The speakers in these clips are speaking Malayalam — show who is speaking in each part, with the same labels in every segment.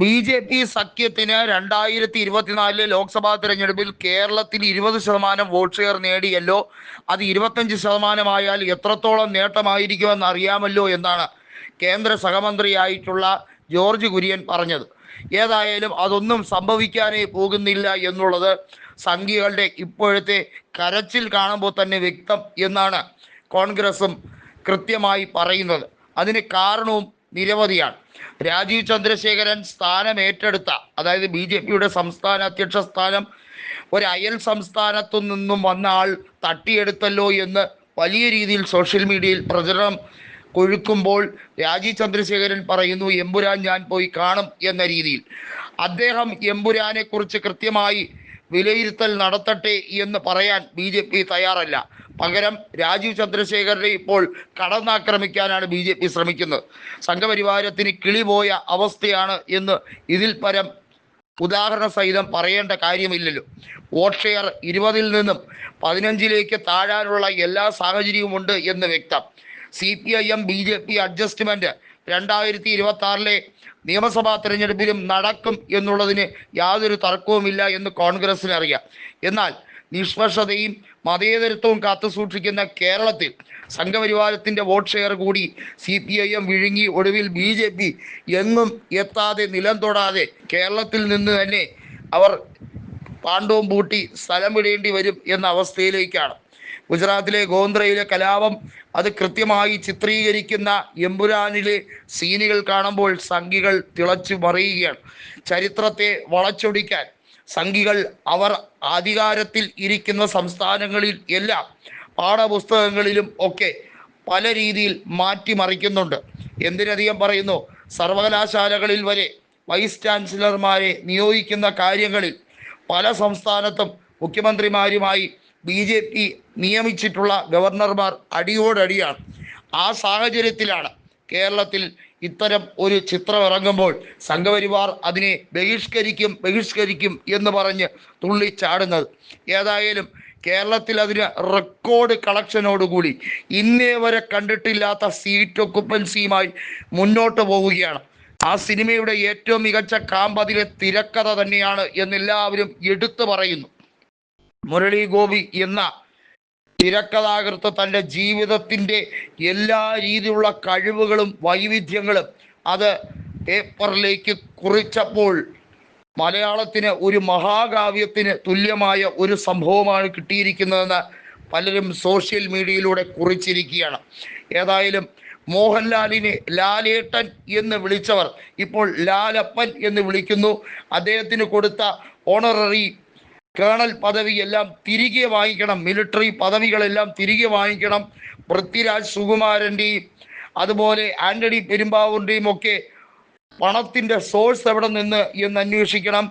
Speaker 1: ബി.ജെ.പി. സഖ്യത്തിന് 2024 ലോക്സഭാ തെരഞ്ഞെടുപ്പിൽ കേരളത്തിൽ 20% വോട്ട് ഷെയർ നേടിയല്ലോ. അത് 25%ആയാൽ എത്രത്തോളം നേട്ടമായിരിക്കുമെന്ന് അറിയാമല്ലോ എന്നാണ് കേന്ദ്ര സഹമന്ത്രിയായിട്ടുള്ള ജോർജ് കുര്യൻ പറഞ്ഞത്. ഏതായാലും അതൊന്നും സംഭവിക്കാനേ പോകുന്നില്ല എന്നുള്ളത് സംഘികളുടെ ഇപ്പോഴത്തെ കരച്ചിൽ കാണുമ്പോൾ തന്നെ വ്യക്തം എന്നാണ് കോൺഗ്രസും കൃത്യമായി പറയുന്നത്. അതിന് കാരണവും നിരവധിയാണ്. രാജീവ് ചന്ദ്രശേഖരൻ സ്ഥാനം ഏറ്റെടുത്ത, അതായത് ബി.ജെ.പിയുടെ സംസ്ഥാന അധ്യക്ഷ സ്ഥാനം ഒരു അയൽ സംസ്ഥാനത്തു നിന്നും വന്ന ആൾ തട്ടിയെടുത്തല്ലോ എന്ന് വലിയ രീതിയിൽ സോഷ്യൽ മീഡിയയിൽ പ്രചരണം കൊഴുക്കുമ്പോൾ രാജീവ് ചന്ദ്രശേഖരൻ പറയുന്നു, എമ്പുരാൻ ഞാൻ പോയി കാണും എന്ന രീതിയിൽ. അദ്ദേഹം എമ്പുരാനെ കുറിച്ച് കൃത്യമായി വിലയിരുത്തൽ നടത്തട്ടെ എന്ന് പറയാൻ ബി.ജെ.പി. തയ്യാറല്ല. പകരം രാജീവ് ചന്ദ്രശേഖരനെ ഇപ്പോൾ കടന്നാക്രമിക്കാനാണ് ബി.ജെ.പി. ശ്രമിക്കുന്നത്. സംഘപരിവാരത്തിന് കിളിപോയ അവസ്ഥയാണ് എന്ന് ഇതിൽ പരം ഉദാഹരണ സഹിതം പറയേണ്ട കാര്യമില്ലല്ലോ. വോട്ട് ഷെയർ 20-ൽ നിന്നും 15-ലേക്ക് താഴാനുള്ള എല്ലാ സാഹചര്യവുമുണ്ട് എന്ന് വ്യക്തം. CPIM BJP. അഡ്ജസ്റ്റ്മെന്റ് 2026-ലെ നിയമസഭാ തെരഞ്ഞെടുപ്പിലും നടക്കും എന്നുള്ളതിന് യാതൊരു തർക്കവുമില്ല എന്ന് കോൺഗ്രസിന് അറിയാം. എന്നാൽ നിഷ്പക്ഷതയും മതേതരത്വവും കാത്തുസൂക്ഷിക്കുന്ന കേരളത്തിൽ സംഘപരിവാരത്തിൻ്റെ വോട്ട് ഷെയർ കൂടി CPIM വിഴുങ്ങി ഒടുവിൽ ബി.ജെ.പി. എങ്ങും എത്താതെ നിലം തൊടാതെ കേരളത്തിൽ നിന്ന് തന്നെ അവർ പാണ്ഡവും പൂട്ടി സ്ഥലം വിടേണ്ടി വരും എന്ന അവസ്ഥയിലേക്കാണ്. ഗുജറാത്തിലെ ഗോന്ദ്രയിലെ കലാപം അത് കൃത്യമായി ചിത്രീകരിക്കുന്ന എമ്പുരാനിലെ സീനുകൾ കാണുമ്പോൾ സംഘികൾ തിളച്ചു മറിയുകയാണ്. ചരിത്രത്തെ വളച്ചൊടിക്കാൻ സംഘികൾ അവർ അധികാരത്തിൽ ഇരിക്കുന്ന സംസ്ഥാനങ്ങളിൽ എല്ലാം പാഠപുസ്തകങ്ങളിലും ഒക്കെ പല രീതിയിൽ മാറ്റിമറിക്കുന്നുണ്ട്. എന്തിനധികം പറയുന്നു, സർവകലാശാലകളിൽ വരെ വൈസ് ചാൻസലർമാരെ നിയോഗിക്കുന്ന കാര്യങ്ങളിൽ പല സംസ്ഥാനത്തും മുഖ്യമന്ത്രിമാരുമായി ബി.ജെ.പി. നിയമിച്ചിട്ടുള്ള ഗവർണർമാർ അടിയോടടിയാണ്. ആ സാഹചര്യത്തിലാണ് കേരളത്തിൽ ഇത്തരം ഒരു ചിത്രം ഇറങ്ങുമ്പോൾ സംഘപരിവാർ അതിനെ ബഹിഷ്കരിക്കും എന്ന് പറഞ്ഞ് തുള്ളിച്ചാടുന്നത്. ഏതായാലും കേരളത്തിൽ അതിന് റെക്കോർഡ് കളക്ഷനോടുകൂടി ഇന്നേ വരെ കണ്ടിട്ടില്ലാത്ത സീറ്റ് ഒക്കുപ്പൻസിയുമായി മുന്നോട്ട് പോവുകയാണ്. ആ സിനിമയുടെ ഏറ്റവും മികച്ച കാമ്പതിലെ തിരക്കഥ തന്നെയാണ് എന്നെല്ലാവരും എടുത്തു പറയുന്നു. മുരളി ഗോപി എന്ന തിരക്കഥാകൃത്ത് തൻ്റെ ജീവിതത്തിൻ്റെ എല്ലാ രീതിയിലുള്ള കഴിവുകളും വൈവിധ്യങ്ങളും അത് പേപ്പറിലേക്ക് കുറിച്ചപ്പോൾ മലയാളത്തിന് ഒരു മഹാകാവ്യത്തിന് തുല്യമായ ഒരു സംഭവമാണ് കിട്ടിയിരിക്കുന്നതെന്ന് പലരും സോഷ്യൽ മീഡിയയിലൂടെ കുറിച്ചിരിക്കുകയാണ്. ഏതായാലും മോഹൻലാലിനെ ലാലേട്ടൻ എന്ന് വിളിച്ചവർ ഇപ്പോൾ ലാലപ്പൻ എന്ന് വിളിക്കുന്നു. അദ്ദേഹത്തിന് കൊടുത്ത ഓണററി കേണൽ പദവിയെല്ലാം തിരികെ വാങ്ങിക്കണം, മിലിറ്ററി പദവികളെല്ലാം തിരികെ വാങ്ങിക്കണം. പൃഥ്വിരാജ് സുകുമാരൻ്റെയും അതുപോലെ ആന്റണി പെരുമ്പാവൂരിൻ്റെയും ഒക്കെ പണത്തിൻ്റെ സോഴ്സ് എവിടെ നിന്ന് എന്ന് അന്വേഷിക്കണം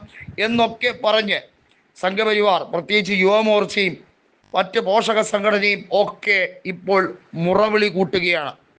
Speaker 1: എന്നൊക്കെ പറഞ്ഞ് സംഘപരിവാർ, പ്രത്യേകിച്ച് യുവമോർച്ചയും മറ്റ് പോഷക സംഘടനയും ഒക്കെ ഇപ്പോൾ മുറവിളി കൂട്ടുകയാണ്.